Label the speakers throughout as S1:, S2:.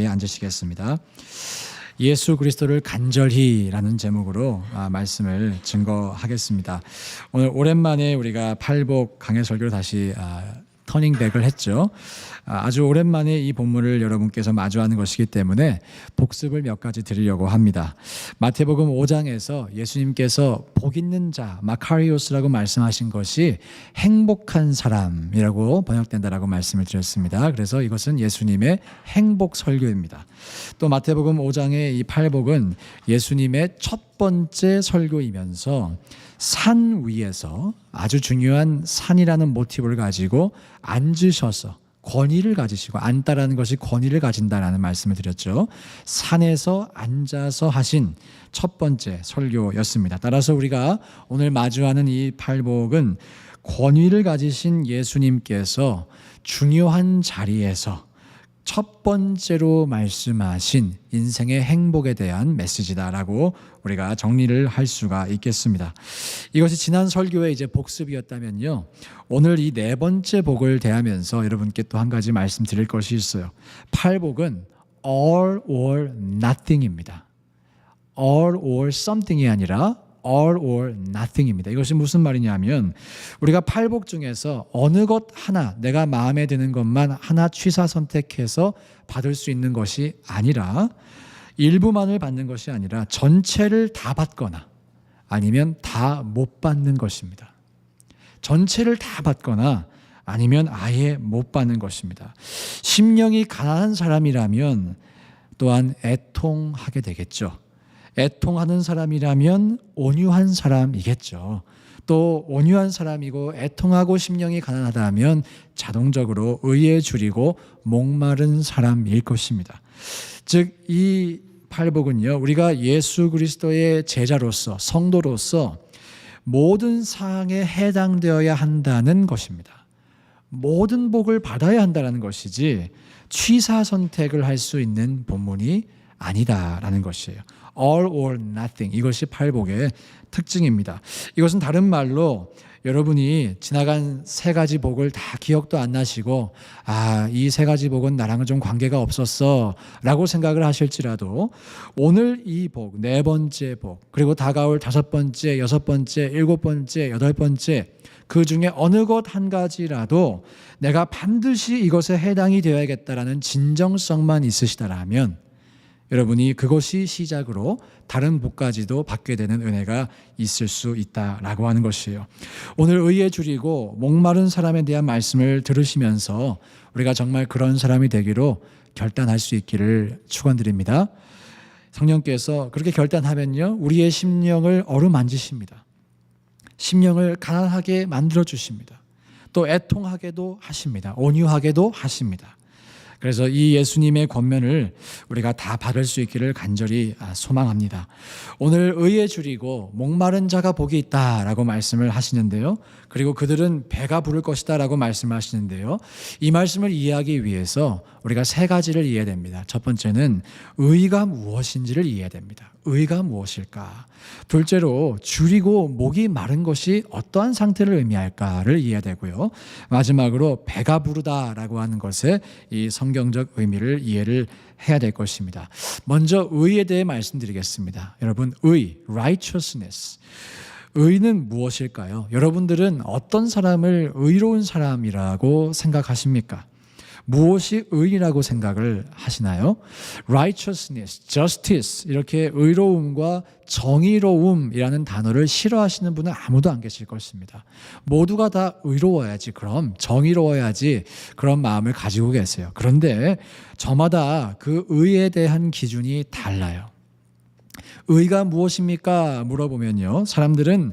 S1: 앉으시겠습니다. 예수 그리스도를 간절히라는 제목으로 말씀을 증거하겠습니다. 오늘 오랜만에 우리가 팔복 강해 설교를 다시 터닝백을 했죠. 아주 오랜만에 이 본문을 여러분께서 마주하는 것이기 때문에 복습을 몇 가지 드리려고 합니다. 마태복음 5장에서 예수님께서 복 있는 자, 마카리오스라고 말씀하신 것이 행복한 사람이라고 번역된다라고 말씀을 드렸습니다. 그래서 이것은 예수님의 행복 설교입니다. 또 마태복음 5장의 이 팔복은 예수님의 첫 번째 설교이면서 산 위에서 아주 중요한 산이라는 모티브를 가지고 앉으셔서 권위를 가지시고, 앉다라는 것이 권위를 가진다라는 말씀을 드렸죠. 산에서 앉아서 하신 첫 번째 설교였습니다. 따라서 우리가 오늘 마주하는 이 팔복은 권위를 가지신 예수님께서 중요한 자리에서 첫 번째로 말씀하신 인생의 행복에 대한 메시지다라고 우리가 정리를 할 수가 있겠습니다. 이것이 지난 설교의 이제 복습이었다면요, 오늘 이 네 번째 복을 대하면서 여러분께 또 한 가지 말씀드릴 것이 있어요. 팔복은 all or nothing입니다. all or something이 아니라 all or nothing입니다. 이것이 무슨 말이냐면, 우리가 팔복 중에서 어느 것 하나, 내가 마음에 드는 것만 하나 취사 선택해서 받을 수 있는 것이 아니라, 일부만을 받는 것이 아니라 전체를 다 받거나 아니면 다 못 받는 것입니다. 전체를 다 받거나 아니면 아예 못 받는 것입니다. 심령이 가난한 사람이라면 또한 애통하게 되겠죠. 애통하는 사람이라면 온유한 사람이겠죠. 또 온유한 사람이고 애통하고 심령이 가난하다면 자동적으로 의에 줄이고 목마른 사람일 것입니다. 즉, 이 팔복은요, 우리가 예수 그리스도의 제자로서, 성도로서 모든 사항에 해당되어야 한다는 것입니다. 모든 복을 받아야 한다는 것이지 취사 선택을 할 수 있는 본문이 아니다라는 것이에요. all or nothing, 이것이 팔복의 특징입니다. 이것은 다른 말로 여러분이 지나간 세 가지 복을 다 기억도 안 나시고, 이 세 가지 복은 나랑은 좀 관계가 없었어 라고 생각을 하실지라도, 오늘 이 복, 네 번째 복, 그리고 다가올 다섯 번째, 여섯 번째, 일곱 번째, 여덟 번째, 그 중에 어느 것 한 가지라도 내가 반드시 이것에 해당이 되어야겠다라는 진정성만 있으시다라면 여러분이 그것이 시작으로 다른 복까지도 받게 되는 은혜가 있을 수 있다라고 하는 것이에요. 오늘 의에 줄이고 목마른 사람에 대한 말씀을 들으시면서 우리가 정말 그런 사람이 되기로 결단할 수 있기를 축원드립니다. 성령께서 그렇게 결단하면요, 우리의 심령을 어루만지십니다. 심령을 가난하게 만들어 주십니다. 또 애통하게도 하십니다. 온유하게도 하십니다. 그래서 이 예수님의 권면을 우리가 다 받을 수 있기를 간절히 소망합니다. 오늘 의에 줄이고 목마른 자가 복이 있다라고 말씀을 하시는데요, 그리고 그들은 배가 부를 것이다 라고 말씀을 하시는데요, 이 말씀을 이해하기 위해서 우리가 세 가지를 이해해야 됩니다. 첫 번째는 의가 무엇인지를 이해해야 됩니다. 의가 무엇일까? 둘째로 줄이고 목이 마른 것이 어떠한 상태를 의미할까를 이해해야 되고요, 마지막으로 배가 부르다라고 하는 것의 이 성경적 의미를 이해를 해야 될 것입니다. 먼저 의에 대해 말씀드리겠습니다. 여러분, 의, righteousness. 의는 무엇일까요? 여러분들은 어떤 사람을 의로운 사람이라고 생각하십니까? 무엇이 의라고 생각을 하시나요? righteousness, justice, 이렇게 의로움과 정의로움이라는 단어를 싫어하시는 분은 아무도 안 계실 것입니다. 모두가 다 의로워야지, 그럼 정의로워야지, 그런 마음을 가지고 계세요. 그런데 저마다 그 의에 대한 기준이 달라요. 의가 무엇입니까? 물어보면요, 사람들은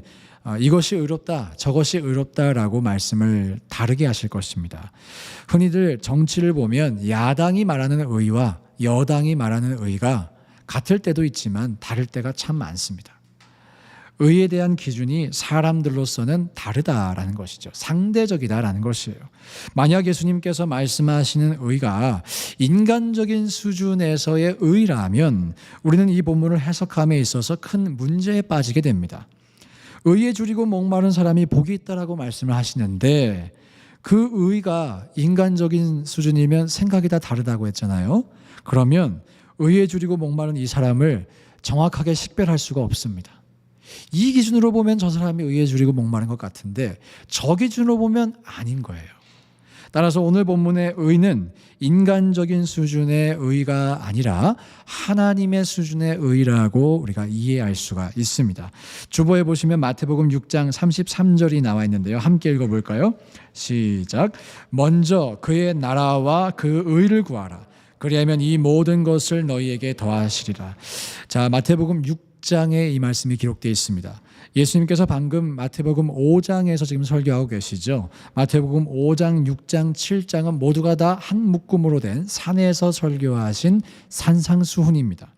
S1: 이것이 의롭다, 저것이 의롭다라고 말씀을 다르게 하실 것입니다. 흔히들 정치를 보면 야당이 말하는 의와 여당이 말하는 의가 같을 때도 있지만 다를 때가 참 많습니다. 의에 대한 기준이 사람들로서는 다르다라는 것이죠. 상대적이다라는 것이에요. 만약 예수님께서 말씀하시는 의가 인간적인 수준에서의 의라면 우리는 이 본문을 해석함에 있어서 큰 문제에 빠지게 됩니다. 의에 줄이고 목마른 사람이 복이 있다라고 말씀을 하시는데, 그 의가 인간적인 수준이면 생각이 다 다르다고 했잖아요. 그러면 의에 줄이고 목마른 이 사람을 정확하게 식별할 수가 없습니다. 이 기준으로 보면 저 사람이 의에 줄이고 목마른 것 같은데 저 기준으로 보면 아닌 거예요. 따라서 오늘 본문의 의는 인간적인 수준의 의가 아니라 하나님의 수준의 의라고 우리가 이해할 수가 있습니다. 주보에 보시면 마태복음 6장 33절이 나와 있는데요. 함께 읽어볼까요? 시작. 먼저 그의 나라와 그 의를 구하라. 그리하면 이 모든 것을 너희에게 더하시리라. 자, 마태복음 6장에 이 말씀이 기록되어 있습니다. 예수님께서 방금 마태복음 5장에서 지금 설교하고 계시죠. 마태복음 5장, 6장, 7장은 모두가 다 한 묶음으로 된 산에서 설교하신 산상수훈입니다.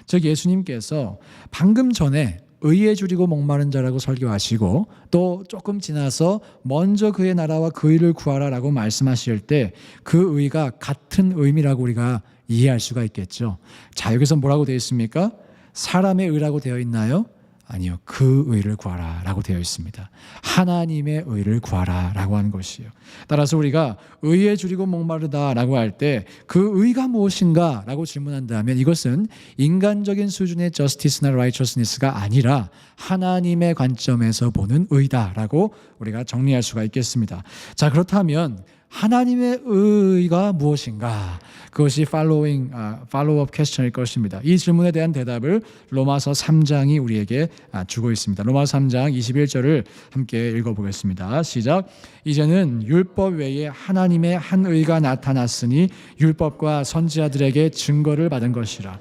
S1: 즉 예수님께서 방금 전에 의에 줄이고 목마른 자라고 설교하시고 또 조금 지나서 먼저 그의 나라와 그 의를 구하라라고 말씀하실 때 그 의가 같은 의미라고 우리가 이해할 수가 있겠죠. 자, 여기서 뭐라고 되어 있습니까? 사람의 의라고 되어 있나요? 아니요. 그 의를 구하라 라고 되어 있습니다. 하나님의 의를 구하라 라고 하는 것이요. 따라서 우리가 의에 줄이고 목마르다 라고 할 때 그 의가 무엇인가 라고 질문한다면 이것은 인간적인 수준의 justice나 righteousness가 아니라 하나님의 관점에서 보는 의다 라고 우리가 정리할 수가 있겠습니다. 자, 그렇다면 하나님의 의가 무엇인가? 그것이 follow-up question일 것입니다. 이 질문에 대한 대답을 로마서 3장이 우리에게 주고 있습니다. 로마서 3장 21절을 함께 읽어보겠습니다. 시작. 이제는 율법 외에 하나님의 한 의가 나타났으니 율법과 선지자들에게 증거를 받은 것이라.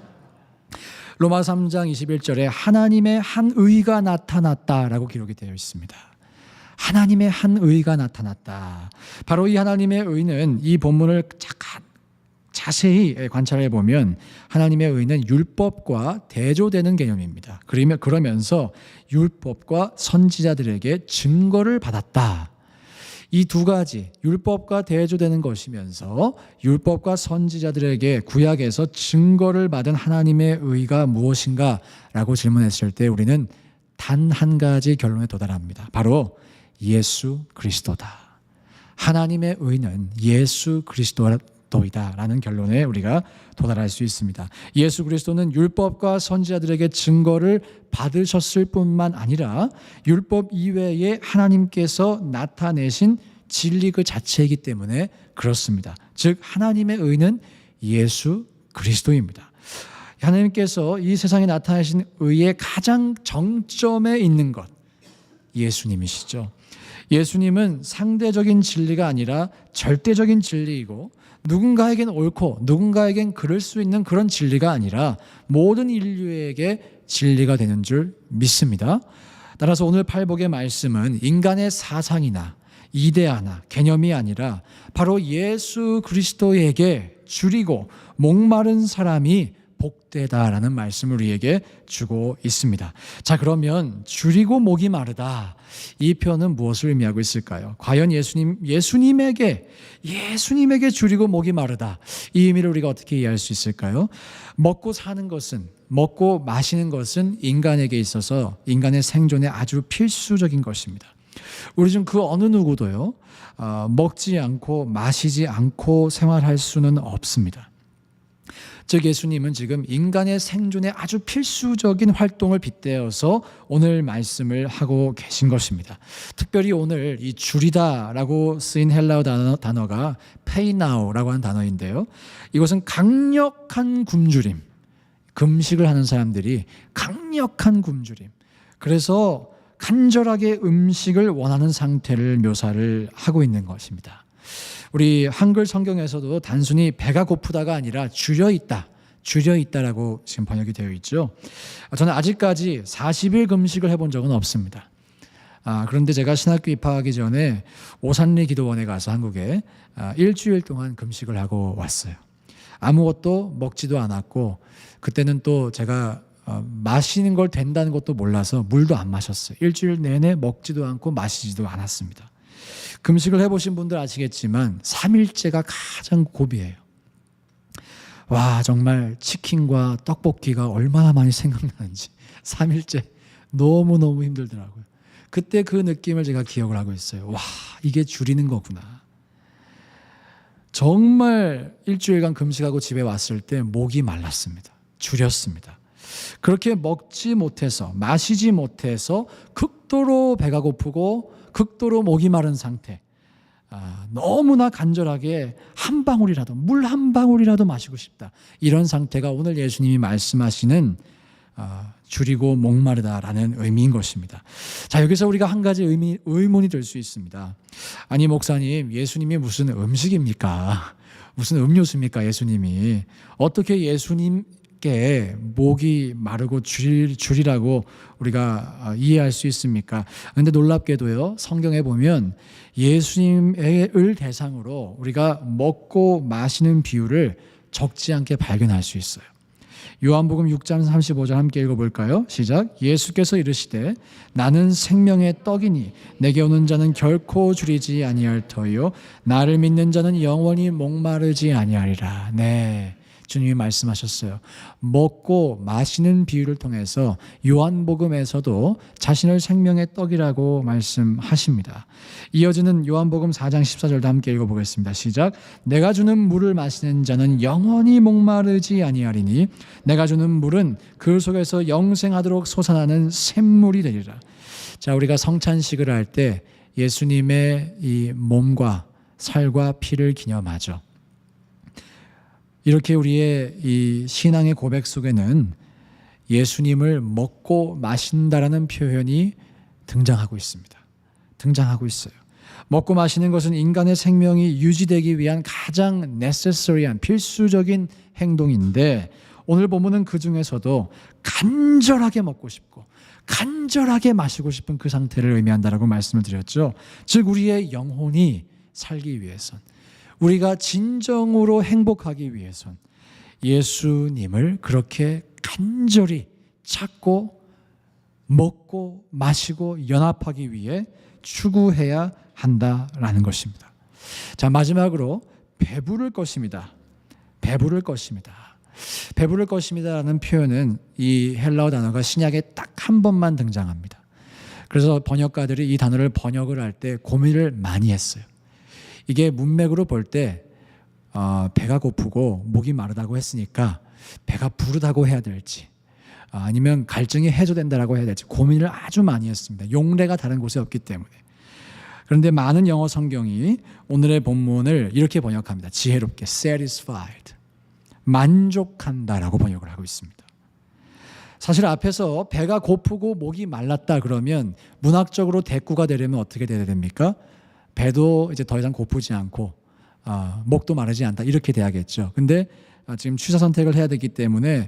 S1: 로마서 3장 21절에 하나님의 한 의가 나타났다라고 기록이 되어 있습니다. 하나님의 한 의가 나타났다. 바로 이 하나님의 의는 이 본문을 잠깐 자세히 관찰해 보면 하나님의 의는 율법과 대조되는 개념입니다. 그러면서 율법과 선지자들에게 증거를 받았다. 이 두 가지 율법과 대조되는 것이면서 율법과 선지자들에게 구약에서 증거를 받은 하나님의 의가 무엇인가 라고 질문했을 때 우리는 단 한 가지 결론에 도달합니다. 바로 예수 그리스도다. 하나님의 의는 예수 그리스도이다라는 결론에 우리가 도달할 수 있습니다. 예수 그리스도는 율법과 선지자들에게 증거를 받으셨을 뿐만 아니라 율법 이외에 하나님께서 나타내신 진리 그 자체이기 때문에 그렇습니다. 즉 하나님의 의는 예수 그리스도입니다. 하나님께서 이 세상에 나타내신 의의 가장 정점에 있는 것 예수님이시죠. 예수님은 상대적인 진리가 아니라 절대적인 진리이고 누군가에겐 옳고 누군가에겐 그럴 수 있는 그런 진리가 아니라 모든 인류에게 진리가 되는 줄 믿습니다. 따라서 오늘 팔복의 말씀은 인간의 사상이나 이데아나 개념이 아니라 바로 예수 그리스도에게 줄이고 목마른 사람이 복되다라는 말씀을 우리에게 주고 있습니다. 자, 그러면 줄이고 목이 마르다. 이 표현은 무엇을 의미하고 있을까요? 과연 예수님에게 줄이고 목이 마르다. 이 의미를 우리가 어떻게 이해할 수 있을까요? 먹고 사는 것은, 먹고 마시는 것은 인간에게 있어서 인간의 생존에 아주 필수적인 것입니다. 우리 중 그 어느 누구도요, 먹지 않고 마시지 않고 생활할 수는 없습니다. 즉 예수님은 지금 인간의 생존에 아주 필수적인 활동을 빗대어서 오늘 말씀을 하고 계신 것입니다. 특별히 오늘 이 줄이다라고 쓰인 헬라어 단어가 페이나오라고 하는 단어인데요. 이것은 강력한 굶주림, 금식을 하는 사람들이 강력한 굶주림, 그래서 간절하게 음식을 원하는 상태를 묘사를 하고 있는 것입니다. 우리 한글 성경에서도 단순히 배가 고프다가 아니라 줄여있다라고 지금 번역이 되어 있죠. 저는 아직까지 40일 금식을 해본 적은 없습니다. 그런데 제가 신학교 입학하기 전에 오산리 기도원에 가서 한국에 일주일 동안 금식을 하고 왔어요. 아무것도 먹지도 않았고 그때는 또 제가 마시는 걸 된다는 것도 몰라서 물도 안 마셨어요. 일주일 내내 먹지도 않고 마시지도 않았습니다. 금식을 해보신 분들 아시겠지만 3일째가 가장 고비예요. 와, 정말 치킨과 떡볶이가 얼마나 많이 생각나는지 3일째 너무너무 힘들더라고요. 그때 그 느낌을 제가 기억을 하고 있어요. 와, 이게 줄이는 거구나. 정말 일주일간 금식하고 집에 왔을 때 목이 말랐습니다. 줄였습니다. 그렇게 먹지 못해서 마시지 못해서 극도로 배가 고프고 극도로 목이 마른 상태, 너무나 간절하게 한 방울이라도, 물 한 방울이라도 마시고 싶다. 이런 상태가 오늘 예수님이 말씀하시는 줄이고 목마르다라는 의미인 것입니다. 자, 여기서 우리가 한 가지 의문이 들 수 있습니다. 아니 목사님, 예수님이 무슨 음식입니까? 무슨 음료수입니까? 예수님이 어떻게 예수님께 목이 마르고 줄이라고 우리가 이해할 수 있습니까? 그런데 놀랍게도요, 성경에 보면 예수님을 대상으로 우리가 먹고 마시는 비유를 적지 않게 발견할 수 있어요. 요한복음 6장 35절 함께 읽어볼까요? 시작. 예수께서 이르시되 나는 생명의 떡이니 내게 오는 자는 결코 줄이지 아니할 터이요 나를 믿는 자는 영원히 목마르지 아니하리라. 네, 주님이 말씀하셨어요. 먹고 마시는 비유를 통해서 요한복음에서도 자신을 생명의 떡이라고 말씀하십니다. 이어지는 요한복음 4장 14절도 함께 읽어보겠습니다. 시작. 내가 주는 물을 마시는 자는 영원히 목마르지 아니하리니 내가 주는 물은 그 속에서 영생하도록 솟아나는 샘물이 되리라. 자, 우리가 성찬식을 할 때 예수님의 이 몸과 살과 피를 기념하죠. 이렇게 우리의 이 신앙의 고백 속에는 예수님을 먹고 마신다라는 표현이 등장하고 있습니다. 등장하고 있어요. 먹고 마시는 것은 인간의 생명이 유지되기 위한 가장 necessary한 필수적인 행동인데, 오늘 본문은 그 중에서도 간절하게 먹고 싶고 간절하게 마시고 싶은 그 상태를 의미한다라고 말씀을 드렸죠. 즉 우리의 영혼이 살기 위해선, 우리가 진정으로 행복하기 위해선 예수님을 그렇게 간절히 찾고 먹고 마시고 연합하기 위해 추구해야 한다라는 것입니다. 자, 마지막으로 배부를 것입니다. 배부를 것입니다. 배부를 것입니다라는 표현은 이 헬라어 단어가 신약에 딱 한 번만 등장합니다. 그래서 번역가들이 이 단어를 번역을 할 때 고민을 많이 했어요. 이게 문맥으로 볼 때 배가 고프고 목이 마르다고 했으니까 배가 부르다고 해야 될지, 아니면 갈증이 해소된다라고 해야 될지 고민을 아주 많이 했습니다. 용례가 다른 곳에 없기 때문에. 그런데 많은 영어 성경이 오늘의 본문을 이렇게 번역합니다. 지혜롭게 satisfied, 만족한다라고 번역을 하고 있습니다. 사실 앞에서 배가 고프고 목이 말랐다 그러면 문학적으로 대꾸가 되려면 어떻게 돼야 됩니까? 배도 이제 더 이상 고프지 않고 목도 마르지 않다, 이렇게 돼야겠죠. 근데 지금 취사 선택을 해야 되기 때문에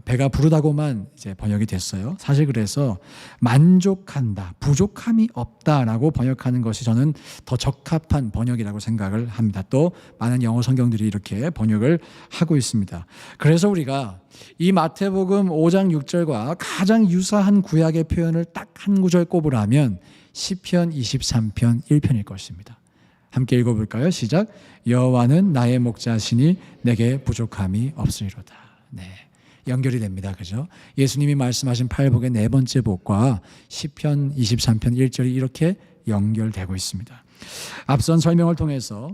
S1: 배가 부르다고만 이제 번역이 됐어요. 사실 그래서 만족한다, 부족함이 없다라고 번역하는 것이 저는 더 적합한 번역이라고 생각을 합니다. 또 많은 영어 성경들이 이렇게 번역을 하고 있습니다. 그래서 우리가 이 마태복음 5장 6절과 가장 유사한 구약의 표현을 딱 한 구절 꼽으라면 시편 23편 1편일 것입니다. 함께 읽어볼까요? 시작. 여호와는 나의 목자시니 내게 부족함이 없으리로다. 네, 연결이 됩니다. 그죠? 예수님이 말씀하신 팔복의 네 번째 복과 시편 23편 1절이 이렇게 연결되고 있습니다. 앞선 설명을 통해서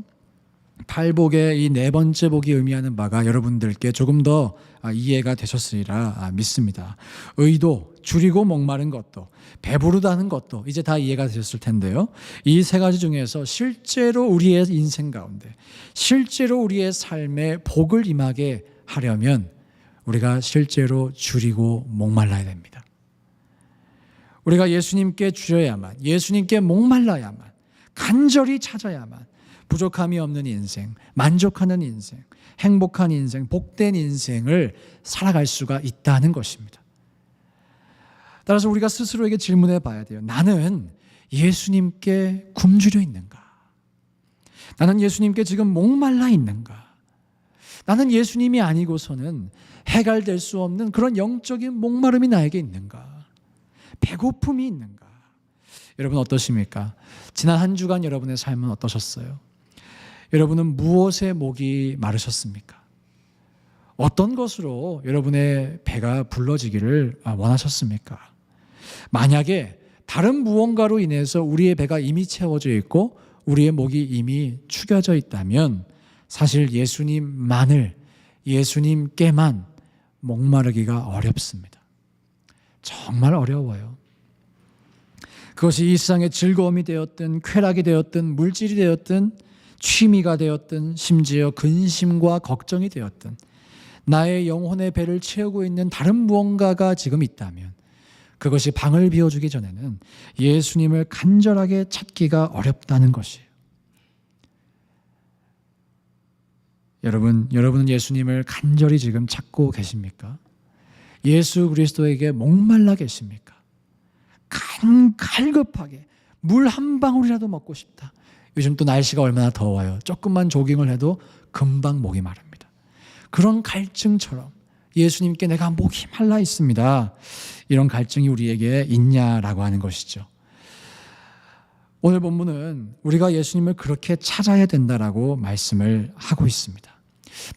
S1: 팔복의 이 네 번째 복이 의미하는 바가 여러분들께 조금 더 이해가 되셨으리라 믿습니다. 의도, 줄이고 목마른 것도, 배부르다는 것도 이제 다 이해가 되셨을 텐데요. 이 세 가지 중에서 실제로 우리의 인생 가운데, 실제로 우리의 삶에 복을 임하게 하려면 우리가 실제로 줄이고 목말라야 됩니다. 우리가 예수님께 줄여야만, 예수님께 목말라야만, 간절히 찾아야만 부족함이 없는 인생, 만족하는 인생, 행복한 인생, 복된 인생을 살아갈 수가 있다는 것입니다. 따라서 우리가 스스로에게 질문해 봐야 돼요. 나는 예수님께 굶주려 있는가? 나는 예수님께 지금 목말라 있는가? 나는 예수님이 아니고서는 해결될 수 없는 그런 영적인 목마름이 나에게 있는가? 배고픔이 있는가? 여러분 어떠십니까? 지난 한 주간 여러분의 삶은 어떠셨어요? 여러분은 무엇에 목이 마르셨습니까? 어떤 것으로 여러분의 배가 불러지기를 원하셨습니까? 만약에 다른 무언가로 인해서 우리의 배가 이미 채워져 있고 우리의 목이 이미 축여져 있다면 사실 예수님께만 목마르기가 어렵습니다. 정말 어려워요. 그것이 이 세상의 즐거움이 되었든 쾌락이 되었든 물질이 되었든 취미가 되었든 심지어 근심과 걱정이 되었든 나의 영혼의 배를 채우고 있는 다른 무언가가 지금 있다면 그것이 방을 비워주기 전에는 예수님을 간절하게 찾기가 어렵다는 것이에요. 여러분은 예수님을 간절히 지금 찾고 계십니까? 예수 그리스도에게 목말라 계십니까? 갈급하게 물 한 방울이라도 먹고 싶다. 요즘 또 날씨가 얼마나 더워요. 조금만 조깅을 해도 금방 목이 마릅니다. 그런 갈증처럼 예수님께 내가 목이 말라 있습니다. 이런 갈증이 우리에게 있냐라고 하는 것이죠. 오늘 본문은 우리가 예수님을 그렇게 찾아야 된다라고 말씀을 하고 있습니다.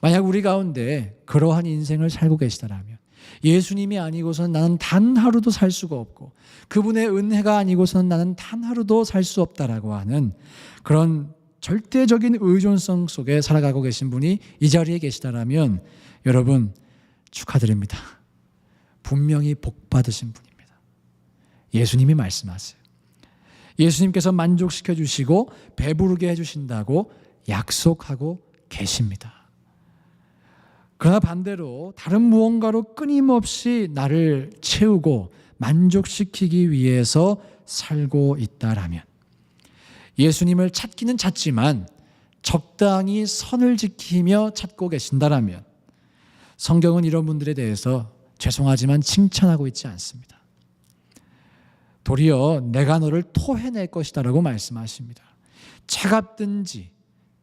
S1: 만약 우리 가운데 그러한 인생을 살고 계시다라면 예수님이 아니고서는 나는 단 하루도 살 수가 없고 그분의 은혜가 아니고서는 나는 단 하루도 살 수 없다라고 하는 그런 절대적인 의존성 속에 살아가고 계신 분이 이 자리에 계시다라면 여러분 축하드립니다. 분명히 복 받으신 분입니다. 예수님이 말씀하세요. 예수님께서 만족시켜 주시고 배부르게 해주신다고 약속하고 계십니다. 그러나 반대로 다른 무언가로 끊임없이 나를 채우고 만족시키기 위해서 살고 있다라면 예수님을 찾기는 찾지만 적당히 선을 지키며 찾고 계신다라면 성경은 이런 분들에 대해서 죄송하지만 칭찬하고 있지 않습니다. 도리어 내가 너를 토해낼 것이다 라고 말씀하십니다. 차갑든지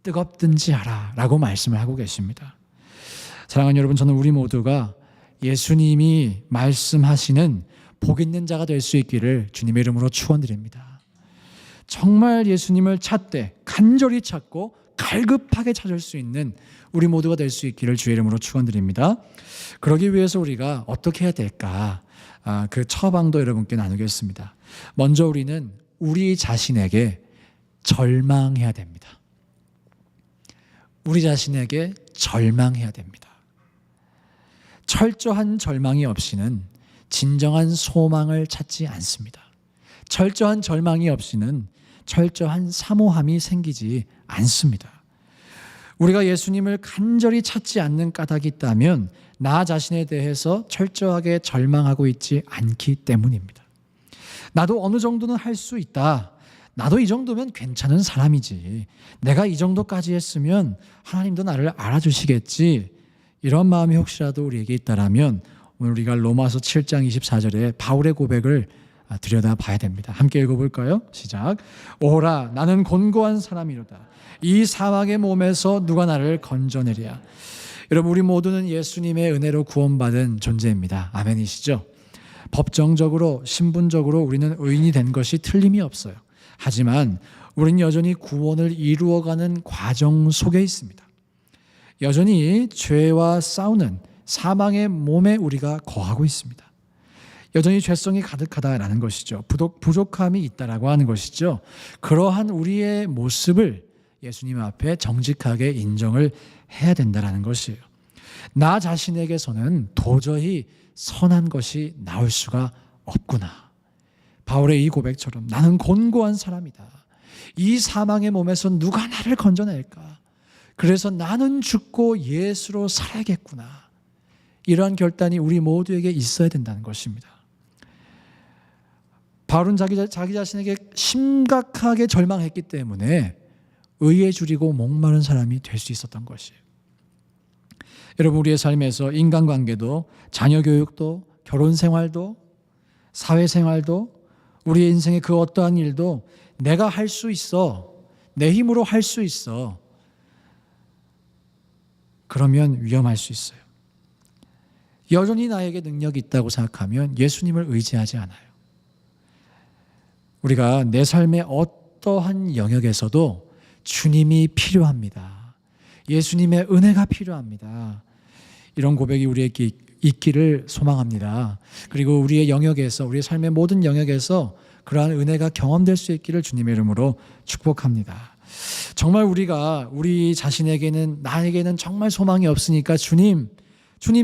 S1: 뜨겁든지 하라 라고 말씀을 하고 계십니다. 사랑하는 여러분, 저는 우리 모두가 예수님이 말씀하시는 복 있는 자가 될 수 있기를 주님의 이름으로 축원드립니다. 정말 예수님을 찾되 간절히 찾고 갈급하게 찾을 수 있는 우리 모두가 될 수 있기를 주의 이름으로 축원드립니다. 그러기 위해서 우리가 어떻게 해야 될까? 그 처방도 여러분께 나누겠습니다. 먼저 우리는 우리 자신에게 절망해야 됩니다. 우리 자신에게 절망해야 됩니다. 철저한 절망이 없이는 진정한 소망을 찾지 않습니다. 철저한 절망이 없이는 철저한 사모함이 생기지 않습니다. 우리가 예수님을 간절히 찾지 않는 까닭이 있다면 나 자신에 대해서 철저하게 절망하고 있지 않기 때문입니다. 나도 어느 정도는 할 수 있다. 나도 이 정도면 괜찮은 사람이지. 내가 이 정도까지 했으면 하나님도 나를 알아주시겠지. 이런 마음이 혹시라도 우리에게 있다라면 오늘 우리가 로마서 7장 24절에 바울의 고백을 들여다봐야 됩니다. 함께 읽어볼까요? 시작. 오라 나는 곤고한 사람이로다. 이 사막의 몸에서 누가 나를 건져내랴. 여러분 우리 모두는 예수님의 은혜로 구원받은 존재입니다. 아멘이시죠? 법정적으로 신분적으로 우리는 의인이 된 것이 틀림이 없어요. 하지만 우리는 여전히 구원을 이루어가는 과정 속에 있습니다. 여전히 죄와 싸우는 사망의 몸에 우리가 거하고 있습니다. 여전히 죄성이 가득하다라는 것이죠. 부족함이 있다라고 하는 것이죠. 그러한 우리의 모습을 예수님 앞에 정직하게 인정을 해야 된다라는 것이에요. 나 자신에게서는 도저히 선한 것이 나올 수가 없구나. 바울의 이 고백처럼 나는 곤고한 사람이다. 이 사망의 몸에서 누가 나를 건져낼까? 그래서 나는 죽고 예수로 살아야겠구나. 이러한 결단이 우리 모두에게 있어야 된다는 것입니다. 바울은 자기 자신에게 심각하게 절망했기 때문에 의에 줄이고 목마른 사람이 될 수 있었던 것이에요. 여러분 우리의 삶에서 인간관계도 자녀 교육도 결혼 생활도 사회생활도 우리의 인생의 그 어떠한 일도 내가 할 수 있어. 내 힘으로 할 수 있어. 그러면 위험할 수 있어요. 여전히 나에게 능력이 있다고 생각하면 예수님을 의지하지 않아요. 우리가 내 삶의 어떠한 영역에서도 주님이 필요합니다. 예수님의 은혜가 필요합니다. 이런 고백이 우리에게 있기를 소망합니다. 그리고 우리의 영역에서 우리의 삶의 모든 영역에서 그러한 은혜가 경험될 수 있기를 주님의 이름으로 축복합니다. 정말 우리 자신에게는 나에게는 정말 소망이 없으니까 주님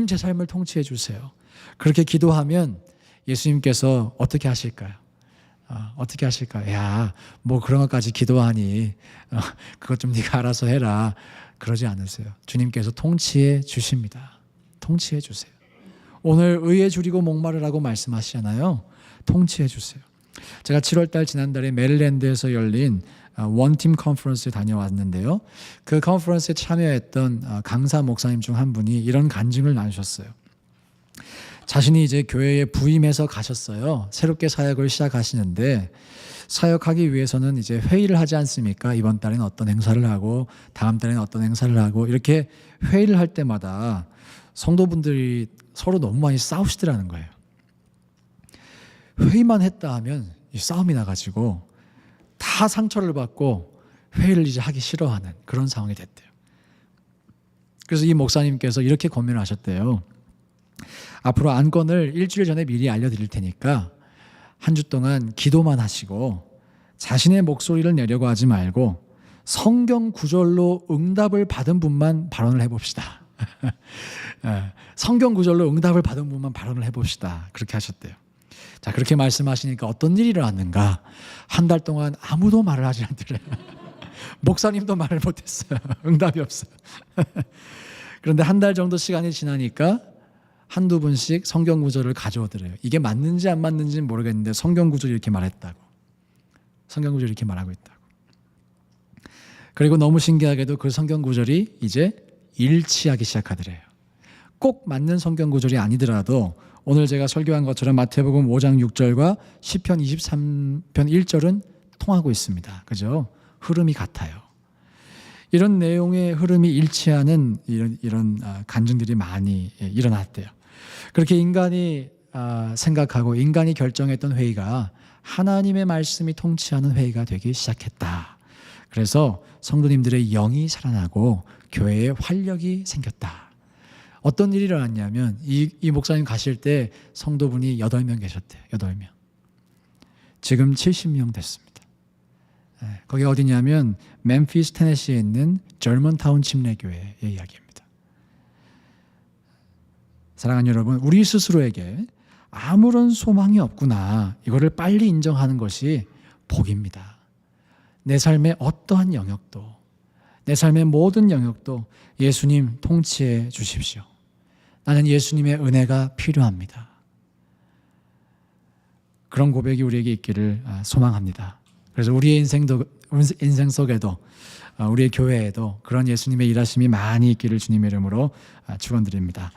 S1: 제 삶을 통치해 주세요. 그렇게 기도하면 예수님께서 어떻게 하실까요? 어떻게 하실까요? 야, 뭐 그런 것까지 기도하니 그것 좀 네가 알아서 해라. 그러지 않으세요. 주님께서 통치해 주십니다. 통치해 주세요. 오늘 의에 줄이고 목마르라고 말씀하시잖아요. 통치해 주세요. 제가 7월달 지난달에 메릴랜드에서 열린 원팀 컨퍼런스에 다녀왔는데요. 그 컨퍼런스에 참여했던 강사 목사님 중 한 분이 이런 간증을 나누셨어요. 자신이 이제 교회에 부임해서 가셨어요. 새롭게 사역을 시작하시는데 사역하기 위해서는 이제 회의를 하지 않습니까? 이번 달에는 어떤 행사를 하고 다음 달에는 어떤 행사를 하고 이렇게 회의를 할 때마다 성도분들이 서로 너무 많이 싸우시더라는 거예요. 회의만 했다 하면 싸움이 나가지고 다 상처를 받고 회의를 이제 하기 싫어하는 그런 상황이 됐대요. 그래서 이 목사님께서 이렇게 권면을 하셨대요. 앞으로 안건을 일주일 전에 미리 알려드릴 테니까 한 주 동안 기도만 하시고 자신의 목소리를 내려고 하지 말고 성경 구절로 응답을 받은 분만 발언을 해봅시다. 성경 구절로 응답을 받은 분만 발언을 해봅시다. 그렇게 하셨대요. 자, 그렇게 말씀하시니까 어떤 일이 일어났는가? 한 달 동안 아무도 말을 하지 않더래요. 목사님도 말을 못했어요. 응답이 없어요. 그런데 한 달 정도 시간이 지나니까 한두 분씩 성경 구절을 가져오더래요. 이게 맞는지 안 맞는지는 모르겠는데 성경 구절이 이렇게 말했다고. 성경 구절이 이렇게 말하고 있다고. 그리고 너무 신기하게도 그 성경 구절이 이제 일치하기 시작하더래요. 꼭 맞는 성경 구절이 아니더라도 오늘 제가 설교한 것처럼 마태복음 5장 6절과 시편 23편 1절은 통하고 있습니다. 그죠? 흐름이 같아요. 이런 내용의 흐름이 일치하는 이런 간증들이 많이 일어났대요. 그렇게 인간이 생각하고 인간이 결정했던 회의가 하나님의 말씀이 통치하는 회의가 되기 시작했다. 그래서 성도님들의 영이 살아나고 교회에 활력이 생겼다. 어떤 일이 일어났냐면 이 목사님 가실 때 성도분이 8명 계셨대요. 8명. 지금 70명 됐습니다. 거기 어디냐면 멤피스 테네시에 있는 절먼타운 침례교회의 이야기입니다. 사랑하는 여러분, 우리 스스로에게 아무런 소망이 없구나. 이거를 빨리 인정하는 것이 복입니다. 내 삶의 어떠한 영역도, 내 삶의 모든 영역도 예수님 통치해 주십시오. 나는 예수님의 은혜가 필요합니다. 그런 고백이 우리에게 있기를 소망합니다. 그래서 우리의 인생 속에도 우리의 교회에도 그런 예수님의 일하심이 많이 있기를 주님의 이름으로 축원드립니다.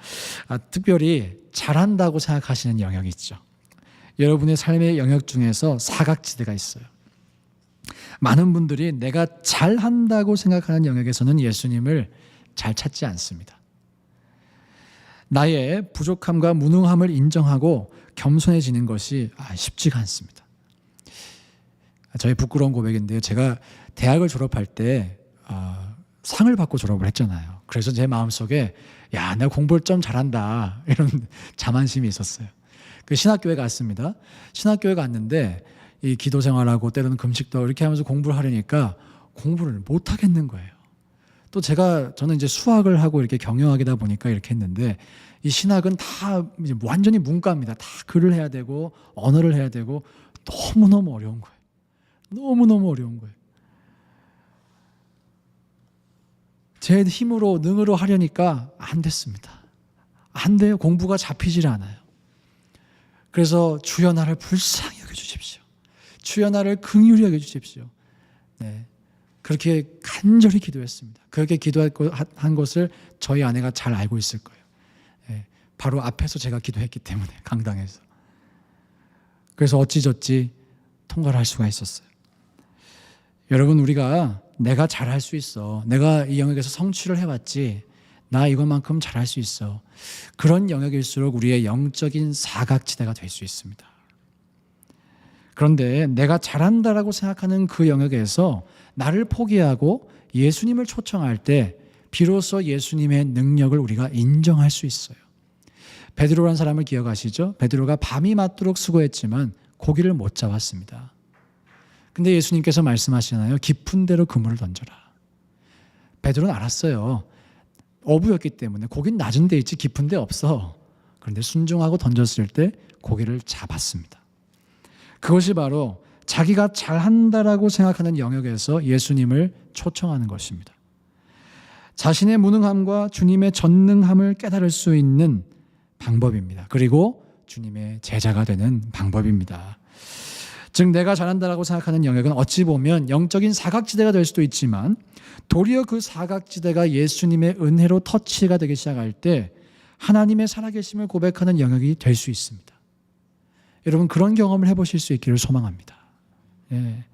S1: 특별히 잘한다고 생각하시는 영역이 있죠. 여러분의 삶의 영역 중에서 사각지대가 있어요. 많은 분들이 내가 잘한다고 생각하는 영역에서는 예수님을 잘 찾지 않습니다. 나의 부족함과 무능함을 인정하고 겸손해지는 것이 쉽지가 않습니다. 저의 부끄러운 고백인데요. 제가 대학을 졸업할 때 상을 받고 졸업을 했잖아요. 그래서 제 마음속에 야, 내가 공부를 좀 잘한다 이런 자만심이 있었어요. 그 신학교에 갔습니다. 신학교에 갔는데 이 기도 생활하고 때로는 금식도 이렇게 하면서 공부를 하려니까 공부를 못 하겠는 거예요. 또 저는 이제 수학을 하고 이렇게 경영학이다 보니까 이렇게 했는데 이 신학은 다 이제 완전히 문과입니다. 다 글을 해야 되고 언어를 해야 되고 너무너무 어려운 거예요. 너무너무 어려운 거예요. 제 힘으로 능으로 하려니까 안 됐습니다. 안 돼요. 공부가 잡히질 않아요. 그래서 주여 나를 불쌍히 여겨주십시오. 주여 나를 긍휼히 여겨주십시오. 네, 그렇게 간절히 기도했습니다. 그렇게 기도한 것을 저희 아내가 잘 알고 있을 거예요. 네, 바로 앞에서 제가 기도했기 때문에 강당에서. 그래서 어찌저찌 통과를 할 수가 있었어요. 여러분, 우리가 내가 잘할 수 있어. 내가 이 영역에서 성취를 해왔지. 나 이것만큼 잘할 수 있어. 그런 영역일수록 우리의 영적인 사각지대가 될 수 있습니다. 그런데 내가 잘한다라고 생각하는 그 영역에서 나를 포기하고 예수님을 초청할 때 비로소 예수님의 능력을 우리가 인정할 수 있어요. 베드로라는 사람을 기억하시죠? 베드로가 밤이 맞도록 수고했지만 고기를 못 잡았습니다. 근데 예수님께서 말씀하시잖아요. 깊은 데로 그물을 던져라. 베드로는 알았어요. 어부였기 때문에 고기는 낮은 데 있지 깊은 데 없어. 그런데 순종하고 던졌을 때 고기를 잡았습니다. 그것이 바로 자기가 잘한다라고 생각하는 영역에서 예수님을 초청하는 것입니다. 자신의 무능함과 주님의 전능함을 깨달을 수 있는 방법입니다. 그리고 주님의 제자가 되는 방법입니다. 즉 내가 잘한다라고 생각하는 영역은 어찌 보면 영적인 사각지대가 될 수도 있지만 도리어 그 사각지대가 예수님의 은혜로 터치가 되기 시작할 때 하나님의 살아계심을 고백하는 영역이 될 수 있습니다. 여러분 그런 경험을 해보실 수 있기를 소망합니다. 예.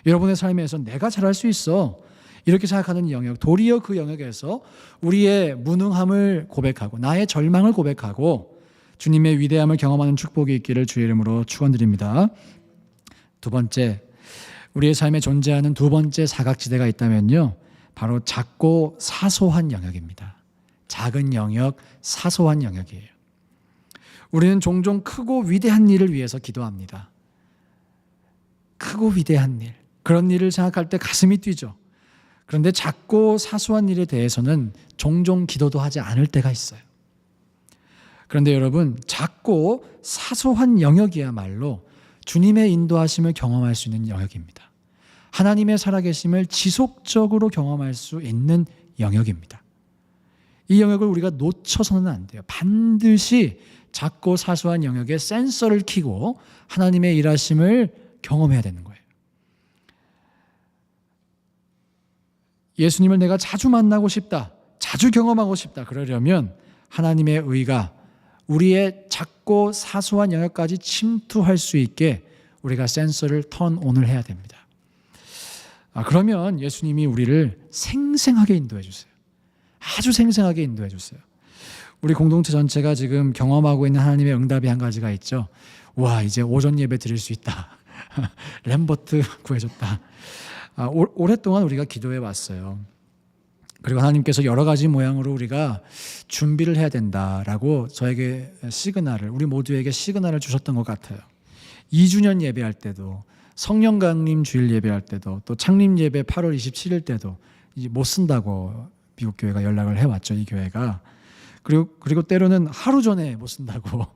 S1: 여러분의 삶에서 내가 잘할 수 있어 이렇게 생각하는 영역, 도리어 그 영역에서 우리의 무능함을 고백하고 나의 절망을 고백하고 주님의 위대함을 경험하는 축복이 있기를 주의 이름으로 축원드립니다. 두 번째, 우리의 삶에 존재하는 두 번째 사각지대가 있다면요, 바로 작고 사소한 영역입니다. 작은 영역, 사소한 영역이에요. 우리는 종종 크고 위대한 일을 위해서 기도합니다. 크고 위대한 일, 그런 일을 생각할 때 가슴이 뛰죠. 그런데 작고 사소한 일에 대해서는 종종 기도도 하지 않을 때가 있어요. 그런데 여러분, 작고 사소한 영역이야말로 주님의 인도하심을 경험할 수 있는 영역입니다. 하나님의 살아계심을 지속적으로 경험할 수 있는 영역입니다. 이 영역을 우리가 놓쳐서는 안 돼요. 반드시 작고 사소한 영역에 센서를 켜고 하나님의 일하심을 경험해야 되는 거예요. 예수님을 내가 자주 만나고 싶다, 자주 경험하고 싶다 그러려면 하나님의 의가 우리의 작고 사소한 영역까지 침투할 수 있게 우리가 센서를 턴온을 해야 됩니다. 그러면 예수님이 우리를 생생하게 인도해 주세요. 아주 생생하게 인도해 주세요. 우리 공동체 전체가 지금 경험하고 있는 하나님의 응답이 한 가지가 있죠. 와, 이제 오전 예배 드릴 수 있다. 램버트 구해줬다. 오랫동안 우리가 기도해 왔어요. 그리고 하나님께서 여러 가지 모양으로 우리가 준비를 해야 된다라고 저에게 시그널을, 우리 모두에게 시그널을 주셨던 것 같아요. 2주년 예배할 때도, 성령 강림 주일 예배할 때도, 또 창립 예배 8월 27일 때도 이제 못 쓴다고 미국 교회가 연락을 해왔죠. 이 교회가. 그리고 때로는 하루 전에 못 쓴다고.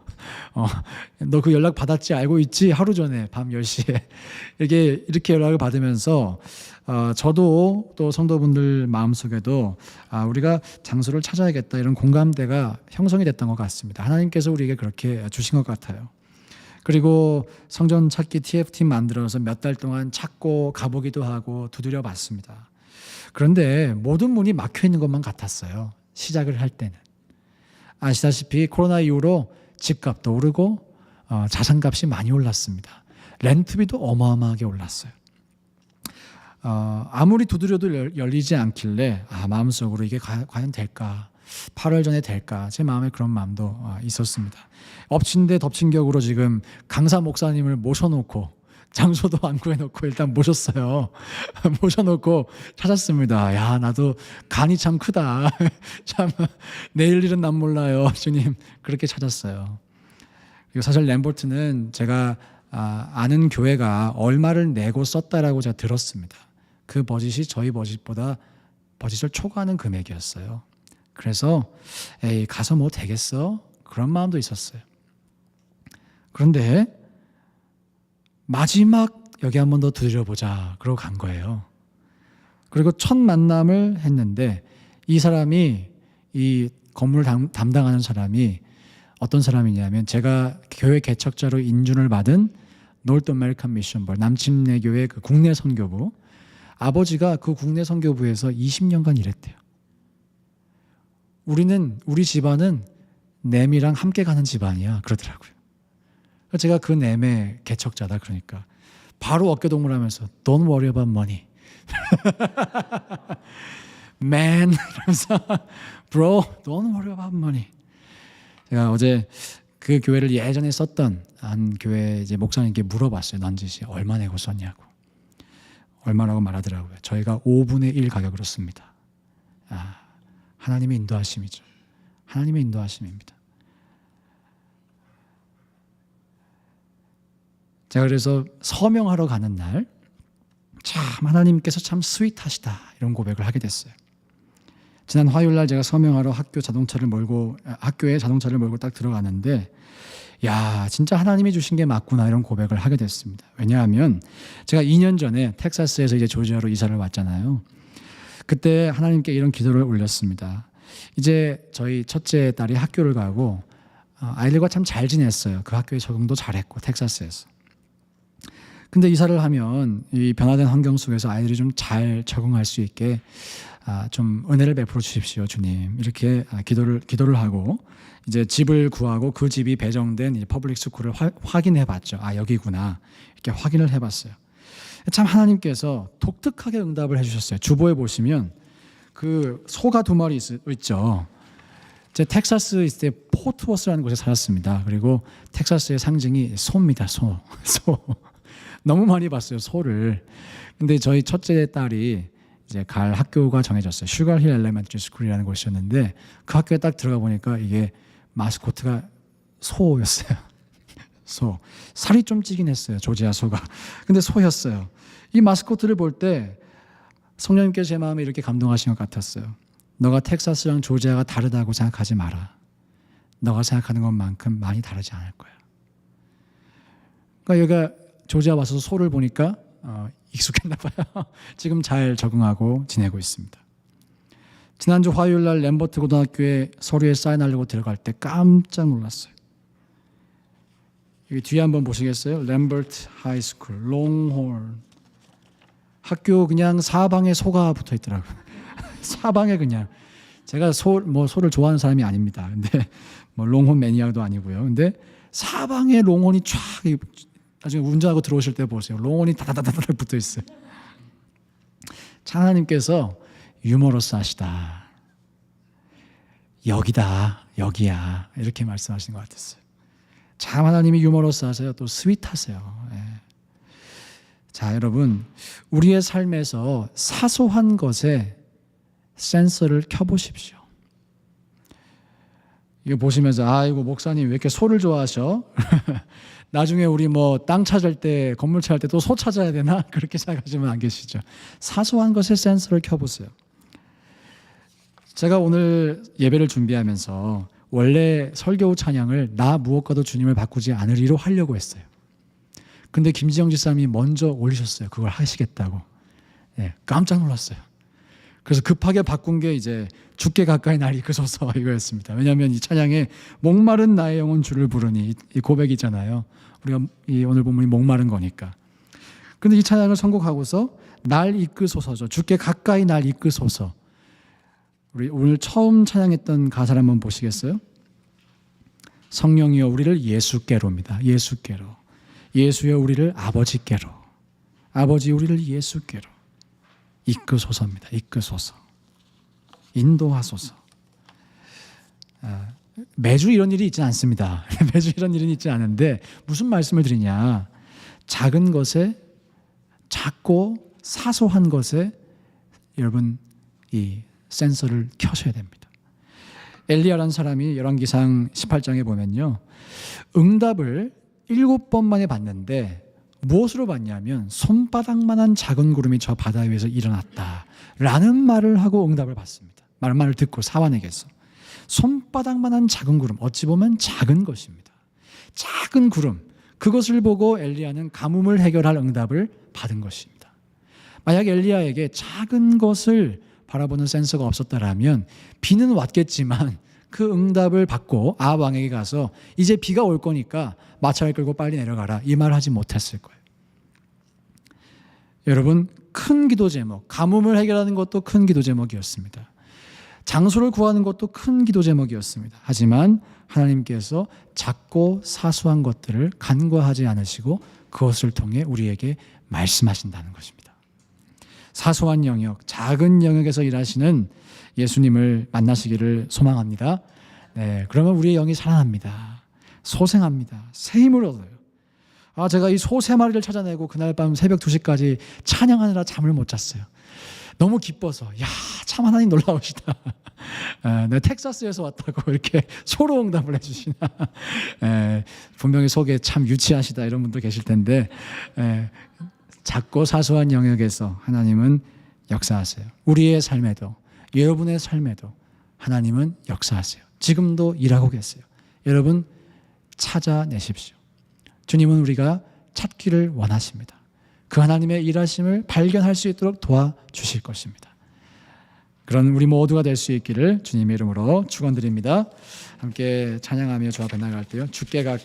S1: 너 그 연락 받았지? 알고 있지? 하루 전에 밤 10시에 이렇게 연락을 받으면서 저도 또 성도분들 마음속에도 우리가 장소를 찾아야겠다 이런 공감대가 형성이 됐던 것 같습니다. 하나님께서 우리에게 그렇게 주신 것 같아요. 그리고 성전 찾기 TF팀 만들어서 몇 달 동안 찾고 가보기도 하고 두드려 봤습니다. 그런데 모든 문이 막혀 있는 것만 같았어요. 시작을 할 때는. 아시다시피 코로나 이후로 집값도 오르고 자산값이 많이 올랐습니다. 렌트비도 어마어마하게 올랐어요. 아무리 두드려도 열리지 않길래 마음속으로 이게 과연 될까? 8월 전에 될까? 제 마음에 그런 마음도 있었습니다. 엎친 데 덮친 격으로 지금 강사 목사님을 모셔놓고 장소도 안 구해놓고 일단 모셨어요. 모셔놓고 찾았습니다. 야, 나도 간이 참 크다. 참 내일 일은 난 몰라요. 주님, 그렇게 찾았어요. 그리고 사실 램버트는 제가 아는 교회가 얼마를 내고 썼다라고 제가 들었습니다. 그 버짓이 저희 버짓보다 버짓을 초과하는 금액이었어요. 그래서 에이, 가서 뭐 되겠어? 그런 마음도 있었어요. 그런데 마지막 여기 한번 더 두드려보자 그러고 간 거예요. 그리고 첫 만남을 했는데 이 사람이, 이 건물을 담당하는 사람이 어떤 사람이냐면 제가 교회 개척자로 인준을 받은 노트 아메리칸 미션볼 남침내 교회 그 국내 선교부, 아버지가 그 국내 선교부에서 20년간 일했대요. 우리 집안은 넴이랑 함께 가는 집안이야 그러더라고요. 제가 그 넴의 개척자다 그러니까 바로 어깨동무하면서 Don't worry about money. Man, 이러면서 Bro, don't worry about money. 제가 어제 그 교회를 예전에 썼던 한 교회 이제 목사님께 물어봤어요. 넌지시 얼마 내고 썼냐고. 얼마라고 말하더라고요. 저희가 5분의 1 가격으로 씁니다. 하나님의 인도하심이죠. 하나님의 인도하심입니다. 제가 그래서 서명하러 가는 날 참 하나님께서 참 스윗하시다 이런 고백을 하게 됐어요. 지난 화요일 날 제가 서명하러 학교에 자동차를 몰고 딱 들어가는데 야 진짜 하나님이 주신 게 맞구나 이런 고백을 하게 됐습니다. 왜냐하면 제가 2년 전에 텍사스에서 이제 조지아로 이사를 왔잖아요. 그때 하나님께 이런 기도를 올렸습니다. 이제 저희 첫째 딸이 학교를 가고 아이들과 참 잘 지냈어요. 그 학교에 적응도 잘했고 텍사스에서. 근데 이사를 하면 이 변화된 환경 속에서 아이들이 좀 잘 적응할 수 있게 좀 은혜를 베풀어 주십시오, 주님. 이렇게 기도를 하고 이제 집을 구하고 그 집이 배정된 이 퍼블릭 스쿨을 확인해 봤죠. 여기구나. 이렇게 확인을 해 봤어요. 참 하나님께서 독특하게 응답을 해 주셨어요. 주보에 보시면 그 소가 2마리 있죠. 제 텍사스 있을 때 포트워스라는 곳에 살았습니다. 그리고 텍사스의 상징이 소입니다. 소. 너무 많이 봤어요, 소를. 근데 저희 첫째 딸이 이제 갈 학교가 정해졌어요. 슈가힐 엘레멘터리 스쿨이라는 곳이었는데 그 학교에 딱 들어가 보니까 이게 마스코트가 소였어요. 소. 살이 좀 찌긴 했어요, 조지아 소가. 근데 소였어요. 이 마스코트를 볼 때 성령님께서 제 마음에 이렇게 감동하신 것 같았어요. 너가 텍사스랑 조지아가 다르다고 생각하지 마라. 너가 생각하는 것만큼 많이 다르지 않을 거야. 그러니까 여기가 조지아 와서 소를 보니까 익숙했나 봐요. 지금 잘 적응하고 지내고 있습니다. 지난주 화요일 날 램버트 고등학교에 서류에 사인하려고 들어갈 때 깜짝 놀랐어요. 여기 뒤에 한번 보시겠어요? 램버트 하이스쿨, 롱홀. 학교 그냥 사방에 소가 붙어 있더라고요. 사방에 그냥. 제가 소를 좋아하는 사람이 아닙니다. 근데 롱혼 매니아도 아니고요. 근데 사방에 롱혼이 쫙 나중에 운전하고 들어오실 때 보세요. 롱혼이 다다다다다 붙어 있어요. 하나님께서 유머러스 하시다. 여기다, 여기야. 이렇게 말씀하신 것 같았어요. 참 하나님이 유머러스 하세요. 또 스윗하세요. 예. 자, 여러분, 우리의 삶에서 사소한 것에 센서를 켜보십시오. 이거 보시면서 이거 목사님 왜 이렇게 소를 좋아하셔? 나중에 우리 땅 찾을 때, 건물 찾을 때 또 소 찾아야 되나? 그렇게 생각하시면 안 계시죠. 사소한 것에 센서를 켜보세요. 제가 오늘 예배를 준비하면서 원래 설교 찬양을 나 무엇과도 주님을 바꾸지 않으리로 하려고 했어요. 근데 김지영 집사님이 먼저 올리셨어요. 그걸 하시겠다고. 네, 깜짝 놀랐어요. 그래서 급하게 바꾼 게 이제 주께 가까이 날 이끄소서 이거였습니다. 왜냐하면 이 찬양에 목마른 나의 영혼 주를 부르니 이 고백이잖아요. 우리가 오늘 본문이 목마른 거니까. 그런데 이 찬양을 선곡하고서 날 이끄소서죠. 주께 가까이 날 이끄소서. 우리 오늘 처음 찬양했던 가사를 한번 보시겠어요? 성령이여 우리를 예수께로입니다. 예수께로. 예수여 우리를 아버지께로. 아버지 우리를 예수께로. 이끄소서입니다. 이끄소서. 인도하소서. 매주 이런 일이 있지 않습니다. 매주 이런 일은 있지 않은데 무슨 말씀을 드리냐. 작은 것에, 작고 사소한 것에 여러분 이 센서를 켜셔야 됩니다. 엘리야라는 사람이 열왕기상 18장에 보면요. 응답을 7번 만에 받는데 무엇으로 봤냐면 손바닥만한 작은 구름이 저 바다 위에서 일어났다라는 말을 하고 응답을 받습니다. 말을 듣고 사환에게서 손바닥만한 작은 구름, 어찌 보면 작은 것입니다. 작은 구름, 그것을 보고 엘리야는 가뭄을 해결할 응답을 받은 것입니다. 만약 엘리야에게 작은 것을 바라보는 센서가 없었다라면 비는 왔겠지만 그 응답을 받고 아합 왕에게 가서 이제 비가 올 거니까 마차를 끌고 빨리 내려가라 이 말을 하지 못했을 거예요. 여러분, 큰 기도 제목, 가뭄을 해결하는 것도 큰 기도 제목이었습니다. 장소를 구하는 것도 큰 기도 제목이었습니다. 하지만 하나님께서 작고 사소한 것들을 간과하지 않으시고 그것을 통해 우리에게 말씀하신다는 것입니다. 사소한 영역, 작은 영역에서 일하시는 예수님을 만나시기를 소망합니다. 네, 그러면 우리의 영이 살아납니다. 소생합니다. 새 힘을 얻어요. 제가 이 소 3마리를 찾아내고 그날 밤 새벽 2시까지 찬양하느라 잠을 못 잤어요. 너무 기뻐서 참 하나님 놀라우시다. 내가 텍사스에서 왔다고 이렇게 소로 응답을 해주시나. 분명히 속에 참 유치하시다 이런 분도 계실 텐데 작고 사소한 영역에서 하나님은 역사하세요. 우리의 삶에도, 여러분의 삶에도 하나님은 역사하세요. 지금도 일하고 계세요. 여러분 찾아내십시오. 주님은 우리가 찾기를 원하십니다. 그 하나님의 일하심을 발견할 수 있도록 도와주실 것입니다. 그런 우리 모두가 될 수 있기를 주님의 이름으로 축원드립니다. 함께 찬양하며 주 앞에 나갈 때요. 주께 가까이